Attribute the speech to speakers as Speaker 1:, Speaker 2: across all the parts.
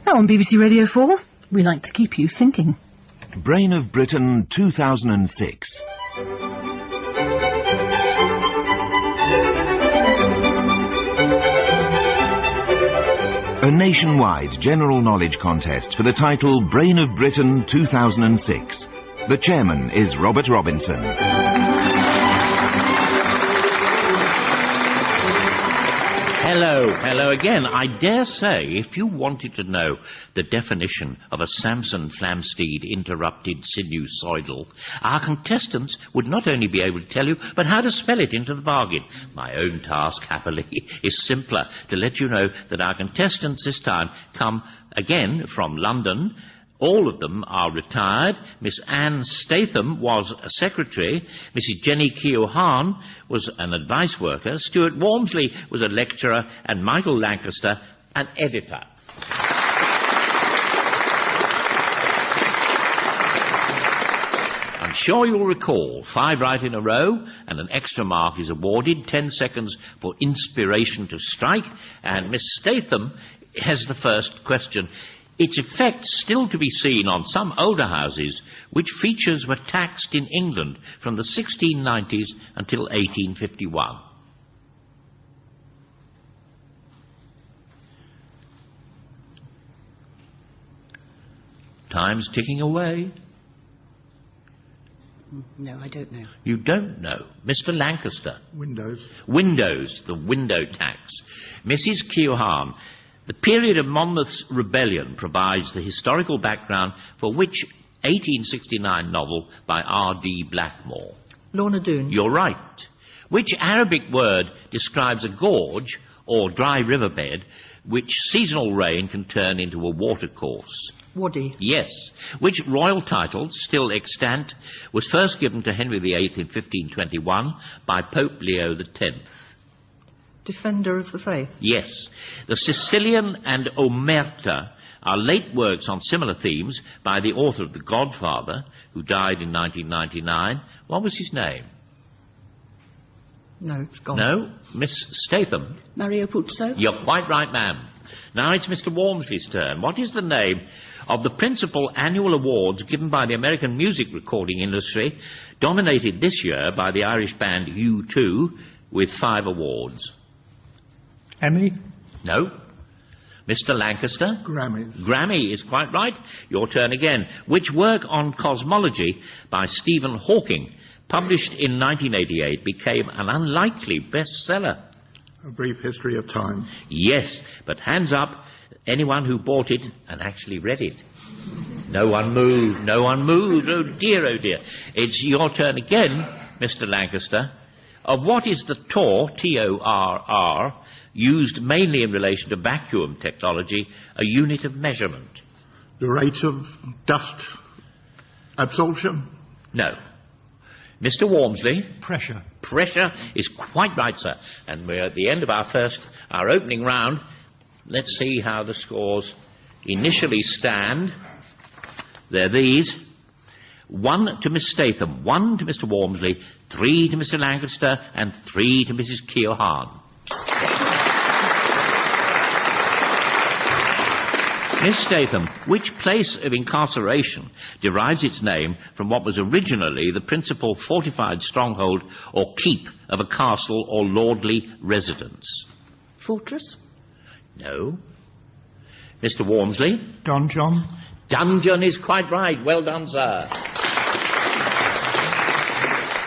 Speaker 1: Now on BBC Radio 4, we like to keep you thinking.
Speaker 2: Brain of Britain 2006. A nationwide general knowledge contest for the title Brain of Britain 2006. The chairman is Robert Robinson.
Speaker 3: Hello again. I dare say, if you wanted to know the definition of a Samson Flamsteed interrupted sinusoidal, our contestants would not only be able to tell you, but how to spell it into the bargain. My own task, happily, is simpler, to let you know that our contestants this time come again from London. All of them are retired. Miss Anne Statham was a secretary. Mrs. Jenny Keohane was an advice worker. Stuart Walmsley was a lecturer. And Michael Lancaster, an editor. I'm sure you'll recall 5 right in a row, and an extra mark is awarded, 10 seconds for inspiration to strike. And Miss Statham has the first question. Its effects still to be seen on some older houses, which features were taxed in England from the 1690s until 1851. Time's ticking away.
Speaker 4: No, I don't know.
Speaker 3: You don't know. Mr. Lancaster.
Speaker 5: Windows.
Speaker 3: Windows, the window tax. Mrs. Keohane. The period of Monmouth's rebellion provides the historical background for which 1869 novel by R.D. Blackmore?
Speaker 4: Lorna Doone.
Speaker 3: You're right. Which Arabic word describes a gorge or dry riverbed which seasonal rain can turn into a watercourse?
Speaker 4: Wadi.
Speaker 3: Yes. Which royal title, still extant, was first given to Henry VIII in 1521 by Pope Leo X?
Speaker 4: Defender of the Faith.
Speaker 3: Yes. The Sicilian and Omerta are late works on similar themes by the author of The Godfather, who died in 1999. What was his name?
Speaker 4: No, it's gone.
Speaker 3: No? Miss Statham.
Speaker 4: Mario Puzo.
Speaker 3: You're quite right, ma'am. Now it's Mr. Walmsley's turn. What is the name of the principal annual awards given by the American music recording industry, dominated this year by the Irish band U2, with 5 awards?
Speaker 5: Emmy?
Speaker 3: No. Mr. Lancaster?
Speaker 5: Grammy.
Speaker 3: Grammy is quite right. Your turn again. Which work on cosmology by Stephen Hawking, published in 1988, became an unlikely bestseller?
Speaker 5: A Brief History of Time.
Speaker 3: Yes, but hands up anyone who bought it and actually read it. No one moved, no one moved. Oh dear, oh dear. It's your turn again, Mr. Lancaster. Of what is the torr, T-O-R-R, used mainly in relation to vacuum technology, a unit of measurement?
Speaker 5: The rate of dust absorption.
Speaker 3: No. Mr. Walmsley?
Speaker 5: Pressure.
Speaker 3: Pressure is quite right, sir. And we're at the end of our opening round. Let's see how the scores initially stand. They're these. 1 to Miss Statham, 1 to Mr. Walmsley, 3 to Mr. Lancaster, and 3 to Mrs. Keohane. Miss Statham, which place of incarceration derives its name from what was originally the principal fortified stronghold or keep of a castle or lordly residence?
Speaker 4: Fortress.
Speaker 3: No. Mr. Walmsley?
Speaker 5: Donjon.
Speaker 3: Dungeon is quite right. Well done, sir.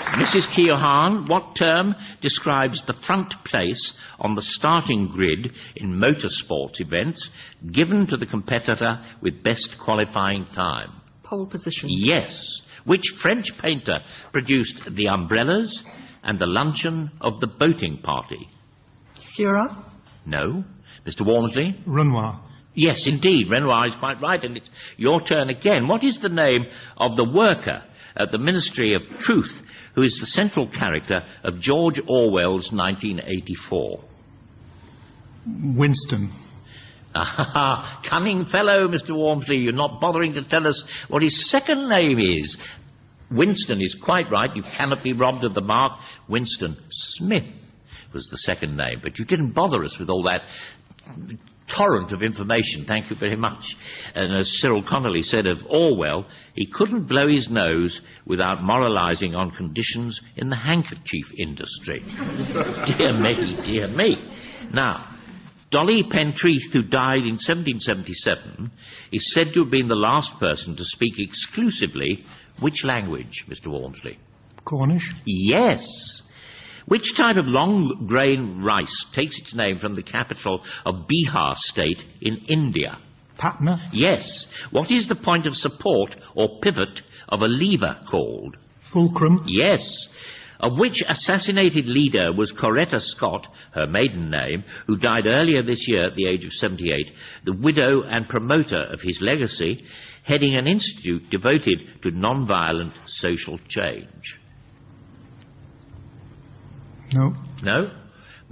Speaker 3: Mrs. Keohane, what term describes the front place on the starting grid in motorsports events given to the competitor with best qualifying time?
Speaker 4: Pole position.
Speaker 3: Yes. Which French painter produced the umbrellas and the luncheon of the boating party?
Speaker 4: Seurat.
Speaker 3: No. Mr. Walmsley?
Speaker 5: Renoir.
Speaker 3: Yes, indeed. Renoir is quite right, and it's your turn again. What is the name of the worker at the Ministry of Truth who is the central character of George Orwell's 1984?
Speaker 5: Winston.
Speaker 3: Ah, cunning fellow, Mr. Walmsley. You're not bothering to tell us what his second name is. Winston is quite right. You cannot be robbed of the mark. Winston Smith was the second name, but you didn't bother us with all that torrent of information. Thank you very much. And as Cyril Connolly said of Orwell, he couldn't blow his nose without moralising on conditions in the handkerchief industry. Dear me, dear me. Now, Dolly Pentreath, who died in 1777, is said to have been the last person to speak exclusively which language, Mr. Walmsley?
Speaker 5: Cornish.
Speaker 3: Yes. Which type of long-grain rice takes its name from the capital of Bihar state in India?
Speaker 5: Patna.
Speaker 3: Yes. What is the point of support or pivot of a lever called?
Speaker 5: Fulcrum.
Speaker 3: Yes. Of which assassinated leader was Coretta Scott, her maiden name, who died earlier this year at the age of 78, the widow and promoter of his legacy, heading an institute devoted to non-violent social change?
Speaker 5: No.
Speaker 3: No?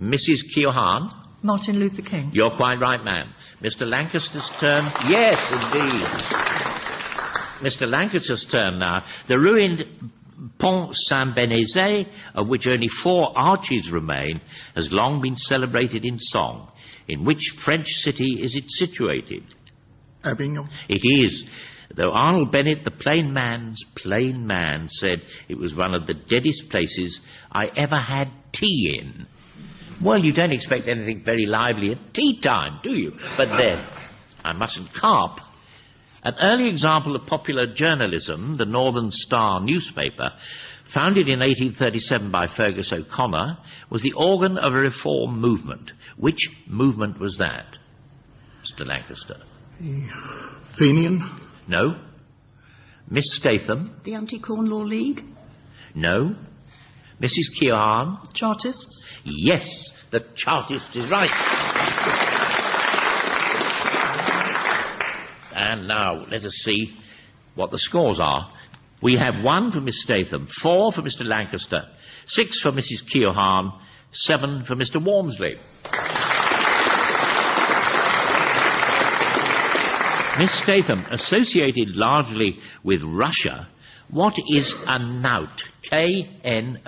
Speaker 3: Mrs. Keohane?
Speaker 4: Martin Luther King.
Speaker 3: You're quite right, ma'am. Mr. Lancaster's turn? Yes, indeed. Mr. Lancaster's turn now. The ruined Pont Saint-Benezet, of which only 4 arches remain, has long been celebrated in song. In which French city is it situated?
Speaker 5: Avignon.
Speaker 3: It is. Though Arnold Bennett, the plain man's plain man, said it was one of the deadest places I ever had tea in. Well, you don't expect anything very lively at tea time, do you? But then, I mustn't carp. An early example of popular journalism, the Northern Star newspaper, founded in 1837 by Fergus O'Connor, was the organ of a reform movement. Which movement was that, Mr. Lancaster?
Speaker 5: Fenian.
Speaker 3: No. Miss Statham?
Speaker 4: The Anti-Corn Law League.
Speaker 3: No. Mrs. Keohane?
Speaker 4: Chartists.
Speaker 3: Yes, the Chartist is right. And now let us see what the scores are. We have 1 for Miss Statham, 4 for Mr. Lancaster, 6 for Mrs. Keohane, 7 for Mr. Walmsley. Miss Statham, associated largely with Russia, what is a knout? K-N-O-U-T.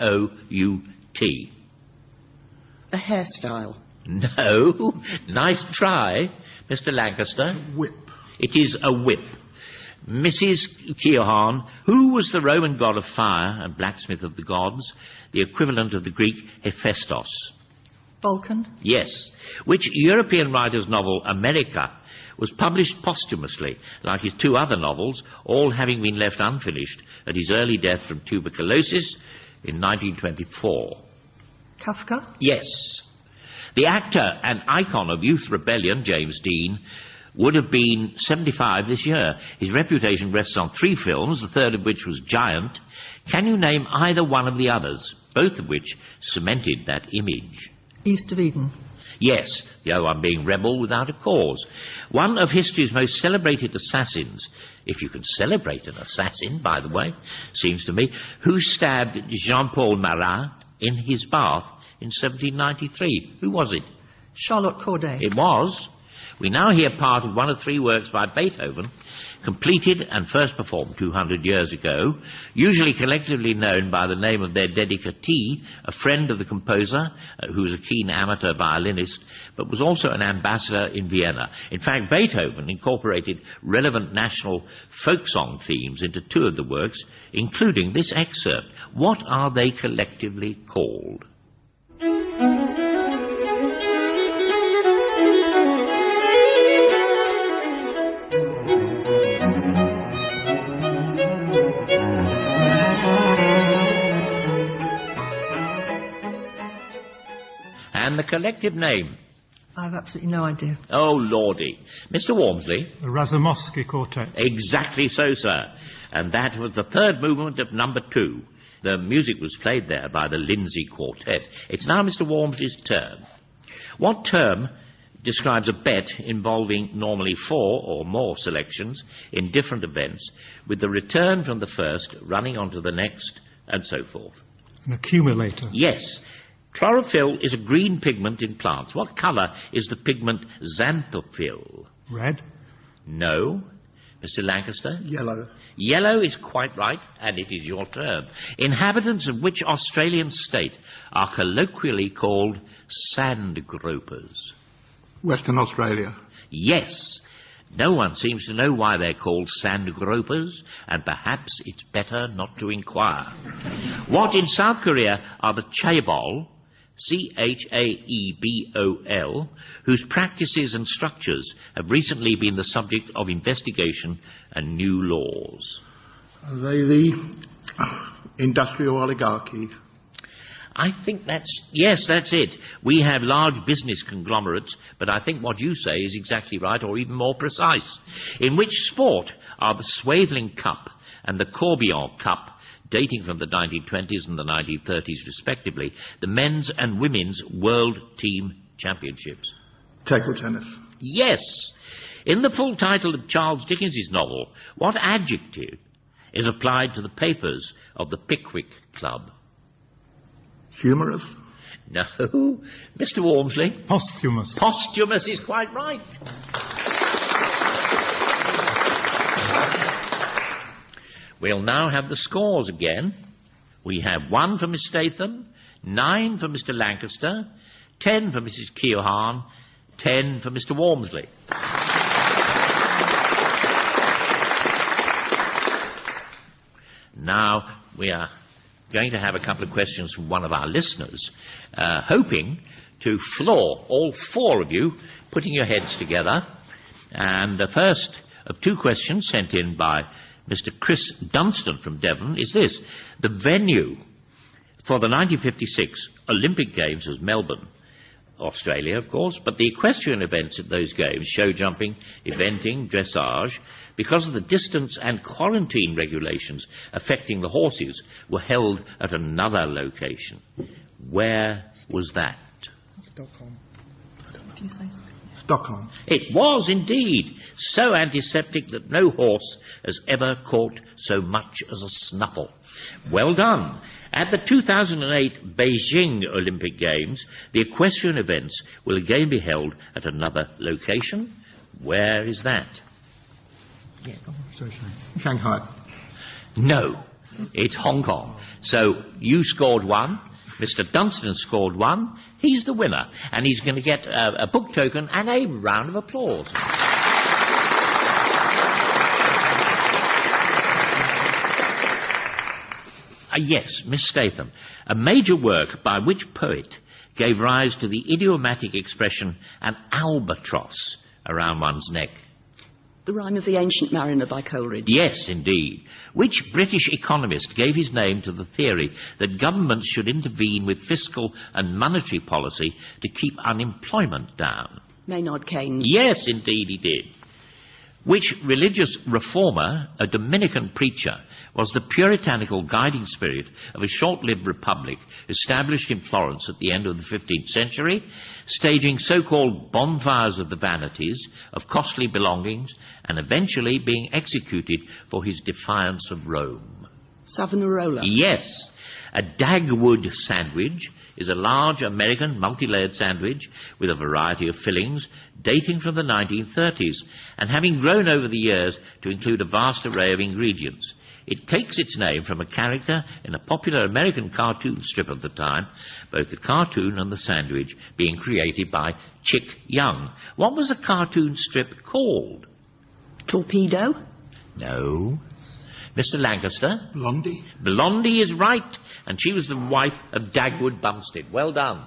Speaker 4: A hairstyle.
Speaker 3: No. Nice try, Mr. Lancaster.
Speaker 5: Whip.
Speaker 3: It is a whip. Mrs. Keohane, who was the Roman god of fire and blacksmith of the gods, the equivalent of the Greek Hephaestos?
Speaker 4: Vulcan.
Speaker 3: Yes. Which European writer's novel, America, was published posthumously, like his 2 other novels, all having been left unfinished at his early death from tuberculosis in 1924?
Speaker 4: Kafka.
Speaker 3: Yes. The actor and icon of youth rebellion, James Dean, would have been 75 this year. His reputation rests on 3 films, the third of which was Giant. Can you name either one of the others, both of which cemented that image?
Speaker 4: East of Eden.
Speaker 3: Yes, the other one being Rebel Without a Cause. One of history's most celebrated assassins, if you can celebrate an assassin, by the way, seems to me, who stabbed Jean-Paul Marat in his bath in 1793. Who was it?
Speaker 4: Charlotte Corday.
Speaker 3: It was. We now hear part of one of 3 works by Beethoven, completed and first performed 200 years ago, usually collectively known by the name of their dedicatee, a friend of the composer, who was a keen amateur violinist, but was also an ambassador in Vienna. In fact, Beethoven incorporated relevant national folk song themes into 2 of the works, including this excerpt. What are they collectively called? And the collective name?
Speaker 4: I've absolutely no idea.
Speaker 3: Oh, Lordy. Mr. Walmsley?
Speaker 5: The Razumovsky Quartet.
Speaker 3: Exactly so, sir. And that was the 3rd movement of number 2. The music was played there by the Lindsay Quartet. It's now Mr. Walmsley's turn. What term describes a bet involving normally 4 or more selections in different events, with the return from the first running on to the next, and so forth?
Speaker 5: An accumulator.
Speaker 3: Yes. Chlorophyll is a green pigment in plants. What colour is the pigment xanthophyll?
Speaker 5: Red.
Speaker 3: No. Mr. Lancaster?
Speaker 5: Yellow.
Speaker 3: Yellow is quite right, and it is your turn. Inhabitants of which Australian state are colloquially called sand gropers?
Speaker 5: Western Australia.
Speaker 3: Yes. No one seems to know why they're called sand gropers, and perhaps it's better not to inquire. What in South Korea are the chaebol, Chaebol, whose practices and structures have recently been the subject of investigation and new laws?
Speaker 5: Are they the industrial oligarchy?
Speaker 3: I think that's it. We have large business conglomerates, but I think what you say is exactly right, or even more precise. In which sport are the Swathling Cup and the Corbion Cup, dating from the 1920s and the 1930s respectively, the men's and women's world team championships?
Speaker 5: Table tennis.
Speaker 3: Yes. In the full title of Charles Dickens's novel, what adjective is applied to the papers of the Pickwick Club?
Speaker 5: Humorous.
Speaker 3: No. Mr. Walmsley?
Speaker 5: Posthumous.
Speaker 3: Posthumous is quite right. We'll now have the scores again. We have 1 for Miss Statham, 9 for Mr. Lancaster, 10 for Mrs. Keohane, 10 for Mr. Walmsley. Now, we are going to have a couple of questions from one of our listeners, hoping to floor all 4 of you, putting your heads together. And the first of 2 questions sent in by Mr. Chris Dunstan from Devon is this. The venue for the 1956 Olympic Games was Melbourne, Australia, of course, but the equestrian events at those games, show jumping, eventing, dressage, because of the distance and quarantine regulations affecting the horses, were held at another location. Where was that?
Speaker 5: Stockholm.
Speaker 4: If you say so.
Speaker 5: Stockholm.
Speaker 3: It was indeed so antiseptic that no horse has ever caught so much as a snuffle. Well done. At the 2008 Beijing Olympic Games, the equestrian events will again be held at another location. Where is that?
Speaker 5: Shanghai.
Speaker 3: No, it's Hong Kong. So you scored 1. Mr. Dunstan scored 1. He's the winner, and he's going to get a book token and a round of applause. Yes, Miss Statham. A major work by which poet gave rise to the idiomatic expression an albatross around one's neck?
Speaker 6: The Rime of the Ancient Mariner by Coleridge.
Speaker 3: Yes, indeed. Which British economist gave his name to the theory that governments should intervene with fiscal and monetary policy to keep unemployment down?
Speaker 6: Maynard Keynes.
Speaker 3: Yes, indeed he did. Which religious reformer, a Dominican preacher, was the puritanical guiding spirit of a short-lived republic established in Florence at the end of the 15th century, staging so-called bonfires of the vanities, of costly belongings, and eventually being executed for his defiance of Rome?
Speaker 6: Savonarola.
Speaker 3: Yes. A Dagwood sandwich is a large American multi-layered sandwich with a variety of fillings dating from the 1930s and having grown over the years to include a vast array of ingredients. It takes its name from a character in a popular American cartoon strip of the time, both the cartoon and the sandwich being created by Chick Young. What was the cartoon strip called?
Speaker 6: Torpedo.
Speaker 3: No. Mr. Lancaster?
Speaker 5: Blondie.
Speaker 3: Blondie is right, and she was the wife of Dagwood Bumstead. Well done.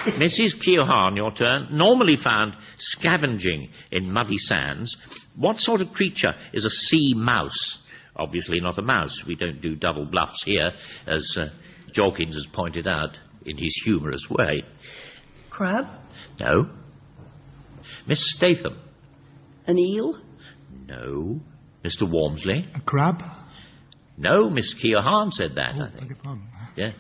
Speaker 3: Mrs. Keohane, your turn. Normally found scavenging in muddy sands, what sort of creature is a sea mouse? Obviously not a mouse. We don't do double bluffs here, as Jawkins has pointed out in his humorous way.
Speaker 4: Crab?
Speaker 3: No. Miss Statham?
Speaker 6: An eel.
Speaker 3: No. Mr. Walmsley?
Speaker 5: A crab.
Speaker 3: No, Miss Keohane said that, I
Speaker 5: Beg
Speaker 3: think.
Speaker 5: your pardon.
Speaker 3: Yeah.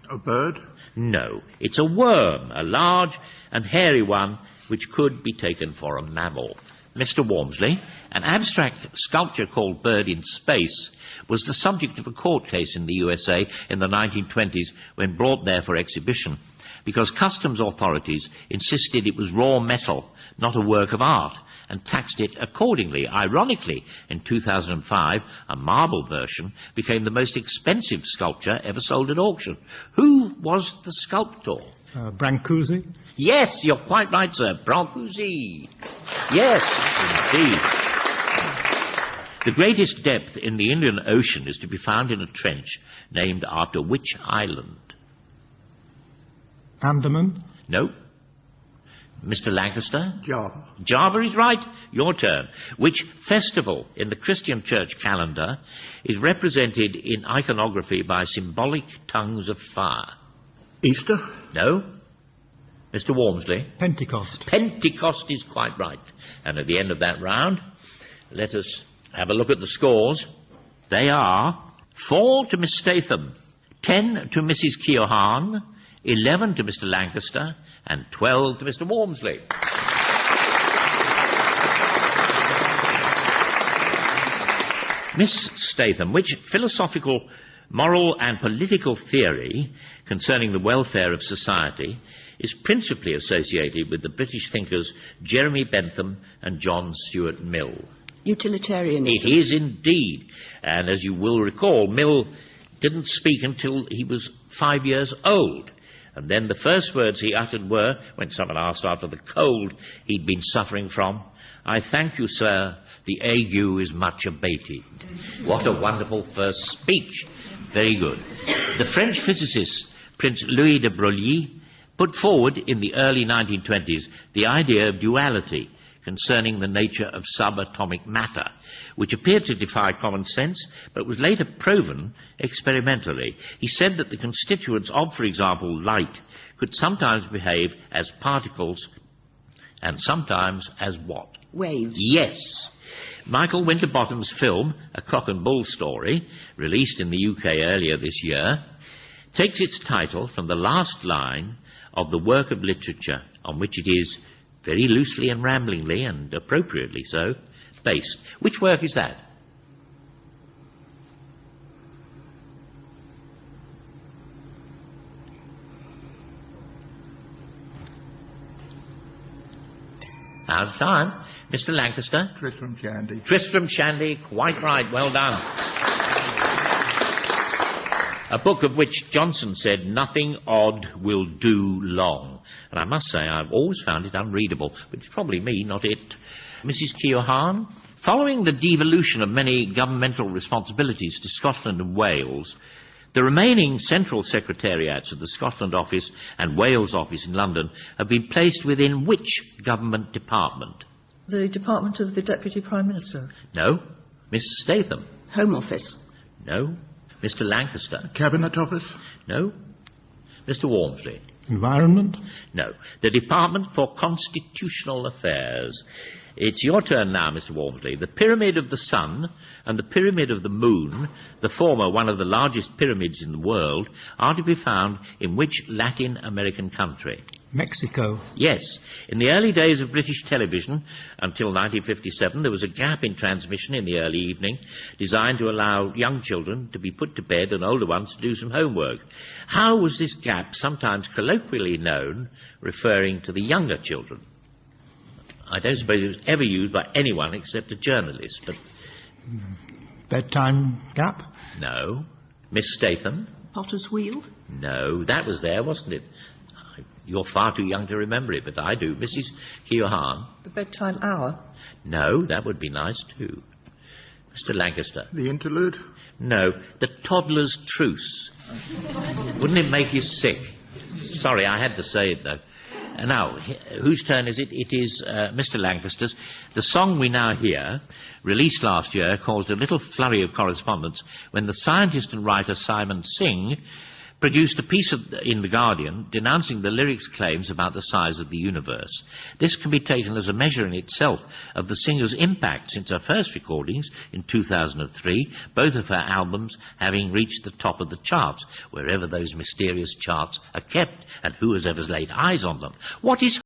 Speaker 5: A bird.
Speaker 3: No, it's a worm, a large and hairy one which could be taken for a mammal. Mr. Walmsley, an abstract sculpture called Bird in Space was the subject of a court case in the USA in the 1920s when brought there for exhibition, because customs authorities insisted it was raw metal, not a work of art, and taxed it accordingly. Ironically, in 2005, a marble version became the most expensive sculpture ever sold at auction. Who was the sculptor?
Speaker 5: Brancusi.
Speaker 3: Yes, you're quite right, sir. Brancusi. Yes, indeed. The greatest depth in the Indian Ocean is to be found in a trench named after which island?
Speaker 5: Andaman.
Speaker 3: No. Mr. Lancaster?
Speaker 5: Java.
Speaker 3: Java is right. Your turn. Which festival in the Christian church calendar is represented in iconography by symbolic tongues of fire?
Speaker 5: Easter.
Speaker 3: No. Mr. Walmsley?
Speaker 5: Pentecost.
Speaker 3: Pentecost is quite right. And at the end of that round, let us have a look at the scores. They are 4 to Miss Statham, 10 to Mrs. Keohane, 11 to Mr. Lancaster, and 12 to Mr. Walmsley. Miss Statham, which philosophical, moral and political theory concerning the welfare of society is principally associated with the British thinkers Jeremy Bentham and John Stuart Mill?
Speaker 6: Utilitarianism.
Speaker 3: It is indeed. And as you will recall, Mill didn't speak until he was 5 years old. And then the first words he uttered were, when someone asked after the cold he'd been suffering from, "I thank you, sir, the ague is much abated." What a wonderful first speech. Very good. The French physicist, Prince Louis de Broglie, put forward in the early 1920s the idea of duality concerning the nature of subatomic matter, which appeared to defy common sense, but was later proven experimentally. He said that the constituents of, for example, light could sometimes behave as particles and sometimes as what?
Speaker 6: Waves.
Speaker 3: Yes. Michael Winterbottom's film, A Cock and Bull Story, released in the UK earlier this year, takes its title from the last line of the work of literature on which it is, very loosely and ramblingly, and appropriately so, based. Which work is that? Out of time. Mr. Lancaster?
Speaker 5: Tristram Shandy.
Speaker 3: Tristram Shandy, quite right, well done. A book of which Johnson said, "Nothing odd will do long." And I must say, I've always found it unreadable, but it's probably me, not it. Mrs. Keohane? Following the devolution of many governmental responsibilities to Scotland and Wales, the remaining central secretariats of the Scotland Office and Wales Office in London have been placed within which government department?
Speaker 4: The Department of the Deputy Prime Minister.
Speaker 3: No. Miss Statham?
Speaker 6: Home Office.
Speaker 3: No. Mr. Lancaster?
Speaker 5: Cabinet Office.
Speaker 3: No. Mr. Walmsley?
Speaker 5: Environment.
Speaker 3: No. The Department for Constitutional Affairs. It's your turn now, Mr. Walmsley. The Pyramid of the Sun and the Pyramid of the Moon, the former one of the largest pyramids in the world, are to be found in which Latin American country?
Speaker 5: Mexico.
Speaker 3: Yes. In the early days of British television, until 1957, there was a gap in transmission in the early evening designed to allow young children to be put to bed and older ones to do some homework. How was this gap sometimes colloquially known, referring to the younger children? I don't suppose it was ever used by anyone except a journalist, but...
Speaker 5: Bedtime gap.
Speaker 3: No. Miss Statham?
Speaker 6: Potter's Wheel.
Speaker 3: No. That was there, wasn't it? You're far too young to remember it, but I do. Mrs. Keohane?
Speaker 4: The Bedtime Hour.
Speaker 3: No, that would be nice too. Mr. Lancaster?
Speaker 5: The interlude.
Speaker 3: No, the Toddler's Truce. Wouldn't it make you sick? Sorry, I had to say it, though. Now, whose turn is it? It is Mr. Lancaster's. The song we now hear, released last year, caused a little flurry of correspondence when the scientist and writer Simon Singh produced a piece in The Guardian denouncing the lyrics' claims about the size of the universe. This can be taken as a measure in itself of the singer's impact since her first recordings in 2003, both of her albums having reached the top of the charts, wherever those mysterious charts are kept, and who has ever laid eyes on them. What is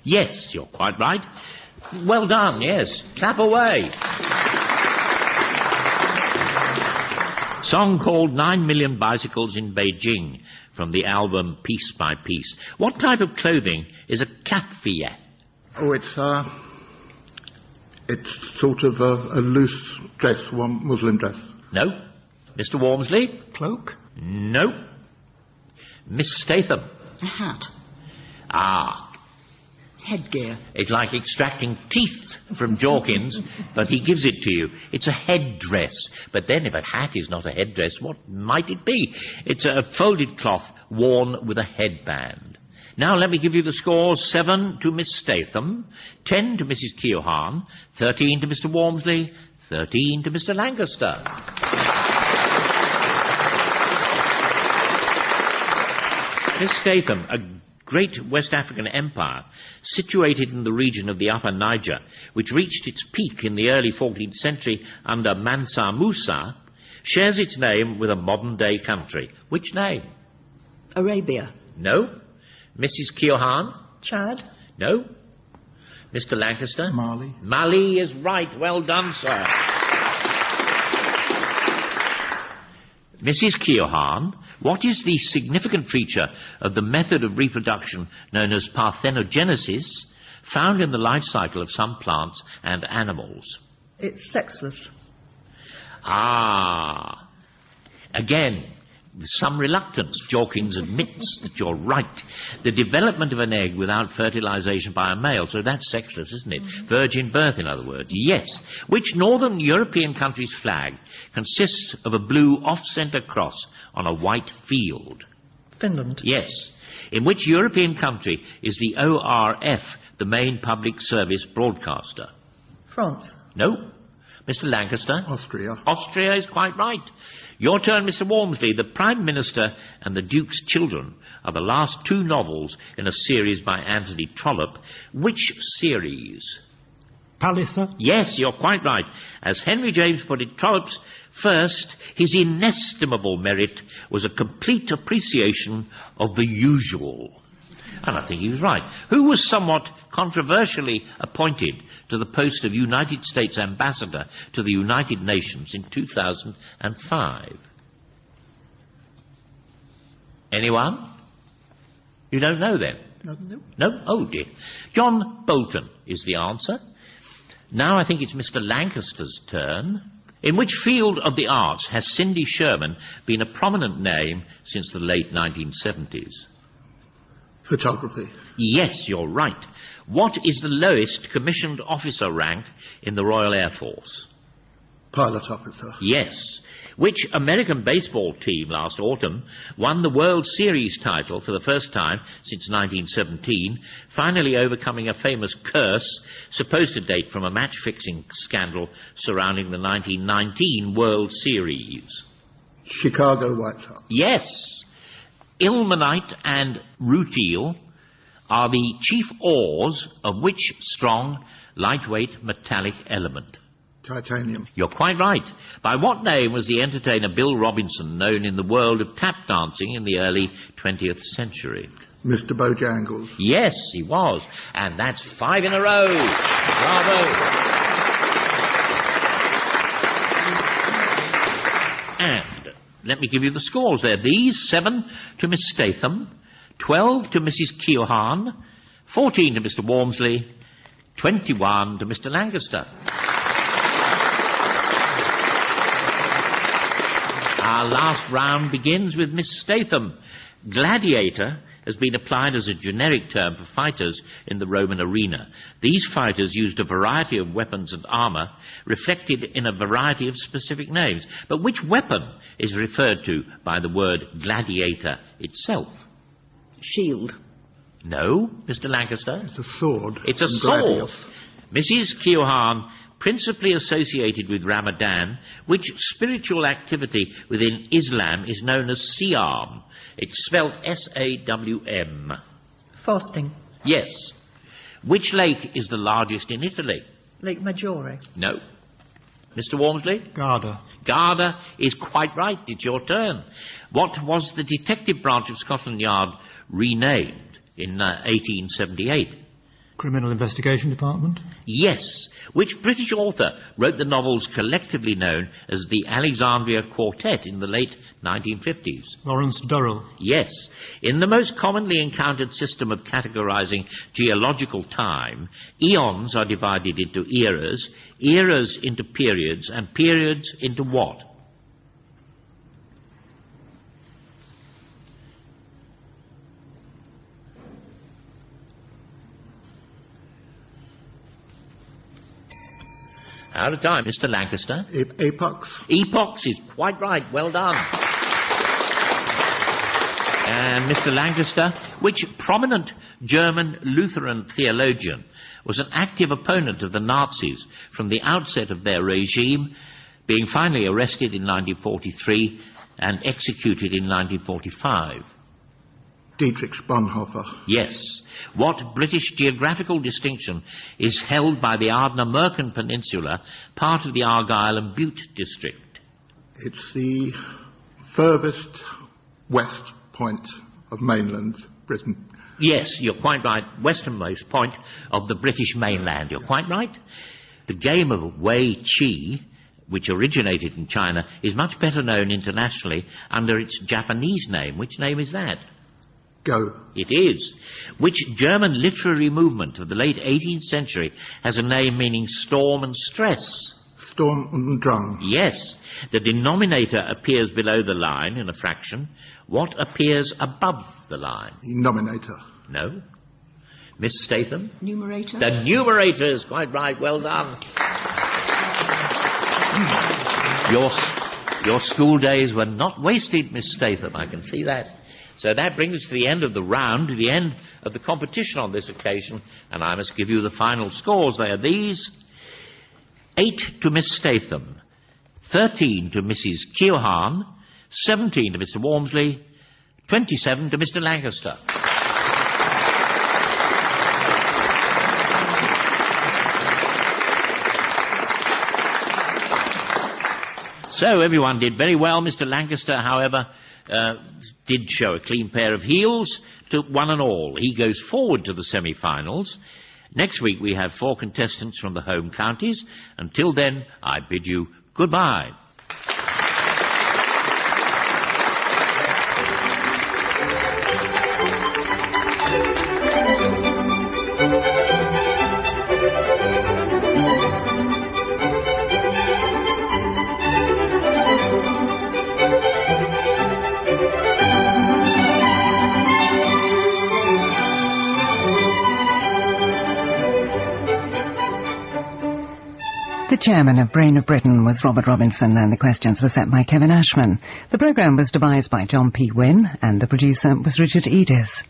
Speaker 3: Yes, you're quite right. Well done, yes. Clap away. Song called 9 Million Bicycles in Beijing from the album Piece by Piece. What type of clothing is a kaffieh?
Speaker 5: Oh, it's sort of a loose dress, one Muslim dress.
Speaker 3: No. Mr. Walmsley?
Speaker 5: Cloak?
Speaker 3: No. Miss Statham?
Speaker 6: A hat.
Speaker 3: Ah,
Speaker 6: Headgear.
Speaker 3: it's like extracting teeth from Jawkins, but he gives it to you. It's a headdress. But then if a hat is not a headdress, what might it be? It's a folded cloth worn with a headband. Now let me give you the scores. 7 to Miss Statham, 10 to Mrs. Keohane, 13 to Mr. Walmsley, 13 to Mr. Lancaster. Miss Statham, a great West African empire situated in the region of the Upper Niger, which reached its peak in the early 14th century under Mansa Musa, shares its name with a modern-day country. Which name?
Speaker 6: Arabia.
Speaker 3: No. Mrs. Keohane?
Speaker 4: Chad.
Speaker 3: No. Mr. Lancaster?
Speaker 5: Mali.
Speaker 3: Mali is right. Well done, sir. Mrs. Keohane, what is the significant feature of the method of reproduction known as parthenogenesis found in the life cycle of some plants and animals?
Speaker 4: It's sexless.
Speaker 3: Ah. Again, with some reluctance, Jawkins admits that you're right. The development of an egg without fertilization by a male, so that's sexless, isn't it? Virgin birth, in other words. Yes. Which northern European country's flag consists of a blue off-centre cross on a white field?
Speaker 4: Finland.
Speaker 3: Yes. In which European country is the ORF the main public service broadcaster?
Speaker 4: France.
Speaker 3: No. Mr. Lancaster?
Speaker 5: Austria.
Speaker 3: Austria is quite right. Your turn, Mr. Walmsley. The Prime Minister and the Duke's Children are the last 2 novels in a series by Anthony Trollope. Which series?
Speaker 5: Palliser.
Speaker 3: Yes, you're quite right. As Henry James put it, Trollope's first, his inestimable merit was a complete appreciation of the usual. And I think he was right. Who was somewhat controversially appointed to the post of United States Ambassador to the United Nations in 2005? Anyone? You don't know then? No? Oh dear. John Bolton is the answer. Now I think it's Mr. Lancaster's turn. In which field of the arts has Cindy Sherman been a prominent name since the late 1970s?
Speaker 5: Photography.
Speaker 3: Yes, you're right. What is the lowest commissioned officer rank in the Royal Air Force?
Speaker 5: Pilot officer.
Speaker 3: Yes. Which American baseball team last autumn won the World Series title for the first time since 1917, finally overcoming a famous curse supposed to date from a match-fixing scandal surrounding the 1919 World Series?
Speaker 5: Chicago White Sox.
Speaker 3: Yes. Ilmenite and rutile are the chief ores of which strong, lightweight metallic element?
Speaker 5: Titanium.
Speaker 3: You're quite right. By what name was the entertainer Bill Robinson known in the world of tap dancing in the early 20th century?
Speaker 5: Mr. Bojangles.
Speaker 3: Yes, he was. And that's 5 in a row. Bravo. And let me give you the scores there. These: 7 to Miss Statham, 12 to Mrs. Keohane, 14 to Mr. Walmsley, 21 to Mr. Lancaster. Our last round begins with Miss Statham. Gladiator has been applied as a generic term for fighters in the Roman arena. These fighters used a variety of weapons and armour, reflected in a variety of specific names. But which weapon is referred to by the word gladiator itself?
Speaker 6: Shield.
Speaker 3: No, Mr. Lancaster?
Speaker 5: It's a sword.
Speaker 3: It's a
Speaker 5: And
Speaker 3: sword.
Speaker 5: gladius.
Speaker 3: Mrs. Keohane, principally associated with Ramadan, which spiritual activity within Islam is known as Siyam? It's spelled S-A-W-M.
Speaker 4: Fasting.
Speaker 3: Yes. Which lake is the largest in Italy?
Speaker 4: Lake Maggiore.
Speaker 3: No. Mr. Walmsley?
Speaker 5: Garda.
Speaker 3: Garda is quite right. It's your turn. What was the detective branch of Scotland Yard renamed in 1878?
Speaker 7: Criminal Investigation Department?
Speaker 3: Yes. Which British author wrote the novels collectively known as the Alexandria Quartet in the late 1950s?
Speaker 7: Lawrence Durrell?
Speaker 3: Yes. In the most commonly encountered system of categorizing geological time, eons are divided into eras, eras into periods, and periods into what? Out of time, Mr. Lancaster.
Speaker 5: Epochs.
Speaker 3: Epochs is quite right. Well done. And Mr. Lancaster, which prominent German Lutheran theologian was an active opponent of the Nazis from the outset of their regime, being finally arrested in 1943 and executed in 1945?
Speaker 5: Dietrich Bonhoeffer.
Speaker 3: Yes. What British geographical distinction is held by the Ardnamurchan Peninsula, part of the Argyll and Bute district?
Speaker 5: It's the furthest west point of mainland Britain.
Speaker 3: Yes, you're quite right. Westernmost point of the British mainland. You're quite right. The game of Wei Qi, which originated in China, is much better known internationally under its Japanese name. Which name is that?
Speaker 5: Go.
Speaker 3: It is. Which German literary movement of the late 18th century has a name meaning storm and stress?
Speaker 5: Sturm und Drang.
Speaker 3: Yes. The denominator appears below the line in a fraction. What appears above the line?
Speaker 5: The nominator.
Speaker 3: No. Miss Statham?
Speaker 6: Numerator?
Speaker 3: The numerator is quite right. Well done. Your school days were not wasted, Miss Statham. I can see that. So that brings us to the end of the round, to the end of the competition on this occasion, and I must give you the final scores. They are these: 8 to Miss Statham, 13 to Mrs. Keohane, 17 to Mr. Walmsley, 27 to Mr. Lancaster. So everyone did very well. Mr. Lancaster, however, did show a clean pair of heels to one and all. He goes forward to the semi-finals. Next week we have 4 contestants from the home counties. Until then, I bid you goodbye.
Speaker 1: The chairman of Brain of Britain was Robert Robinson, and the questions were set by Kevin Ashman. The programme was devised by John P. Wynne, and the producer was Richard Edis.